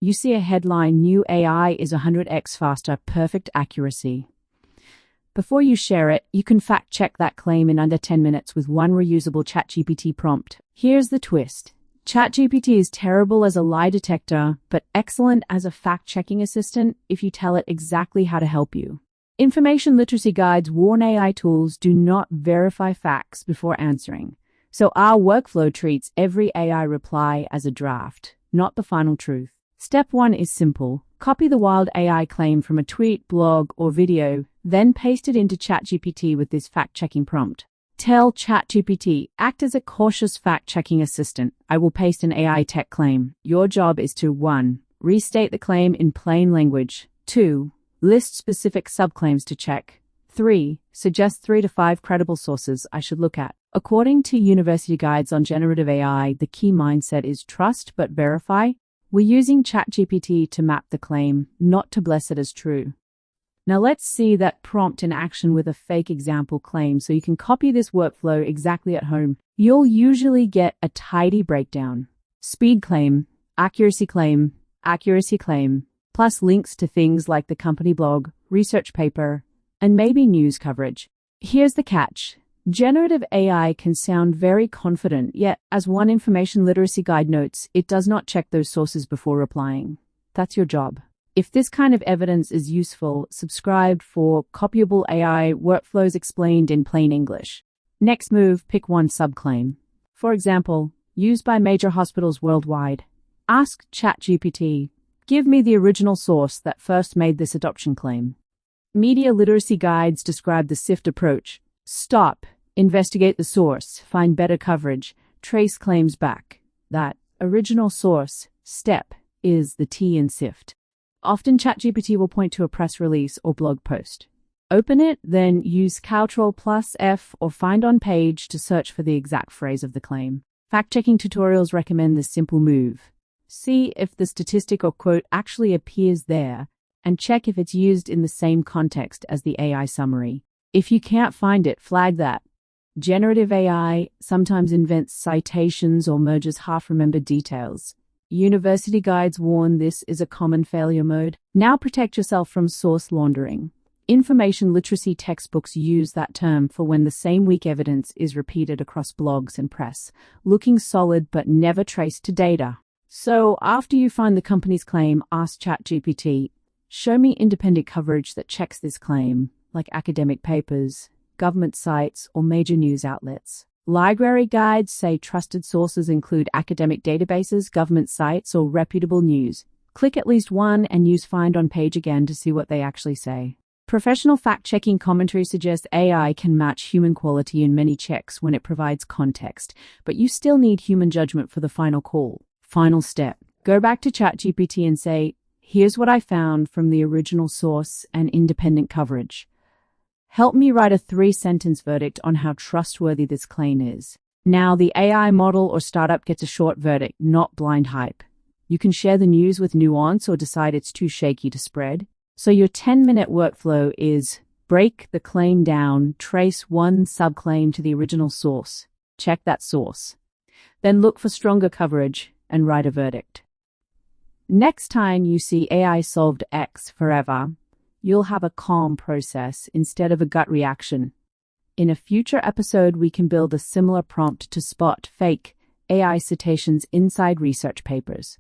You see a headline, "New AI is 100x faster, perfect accuracy." Before you share it, you can fact-check that claim in under 10 minutes with one reusable ChatGPT prompt. Here's the twist. ChatGPT is terrible as a lie detector, but excellent as a fact-checking assistant if you tell it exactly how to help you. Information literacy guides warn AI tools do not verify facts before answering. So our workflow treats every AI reply as a draft, not the final truth. Step 1 is simple. Copy the wild AI claim from a tweet, blog, or video, then paste it into ChatGPT with this fact-checking prompt. Tell ChatGPT, act as a cautious fact-checking assistant. I will paste an AI tech claim. Your job is to 1. Restate the claim in plain language. 2. List specific subclaims to check. 3. Suggest 3 to 5 credible sources I should look at. According to university guides on generative AI, the key mindset is trust but verify. We're using ChatGPT to map the claim, not to bless it as true. Now let's see that prompt in action with a fake example claim so you can copy this workflow exactly at home. You'll usually get a tidy breakdown. Speed claim, accuracy claim, plus links to things like the company blog, research paper, and maybe news coverage. Here's the catch. Generative AI can sound very confident, yet, as one information literacy guide notes, it does not check those sources before replying. That's your job. If this kind of evidence is useful, subscribe for copyable AI workflows explained in plain English. Next move, pick one subclaim. For example, used by major hospitals worldwide. Ask ChatGPT, give me the original source that first made this adoption claim. Media literacy guides describe the SIFT approach. Stop, investigate the source, find better coverage, trace claims back. That original source step is the T in SIFT. Often ChatGPT will point to a press release or blog post. Open it, then use Ctrl+F or find on page to search for the exact phrase of the claim. Fact-checking tutorials recommend this simple move. See if the statistic or quote actually appears there, and check if it's used in the same context as the AI summary. If you can't find it, flag that. Generative AI sometimes invents citations or merges half-remembered details. University guides warn this is a common failure mode. Now protect yourself from source laundering. Information literacy textbooks use that term for when the same weak evidence is repeated across blogs and press, looking solid but never traced to data. So after you find the company's claim, ask ChatGPT, show me independent coverage that checks this claim, like academic papers, government sites, or major news outlets. Library guides say trusted sources include academic databases, government sites, or reputable news. Click at least one and use Find on Page again to see what they actually say. Professional fact-checking commentary suggests AI can match human quality in many checks when it provides context, but you still need human judgment for the final call. Final step. Go back to ChatGPT and say, here's what I found from the original source and independent coverage. Help me write a 3-sentence verdict on how trustworthy this claim is. Now, the AI model or startup gets a short verdict, not blind hype. You can share the news with nuance or decide it's too shaky to spread. So your 10-minute workflow is break the claim down, trace one subclaim to the original source, check that source, then look for stronger coverage and write a verdict. Next time you see AI solved X forever, you'll have a calm process instead of a gut reaction. In a future episode, we can build a similar prompt to spot fake AI citations inside research papers.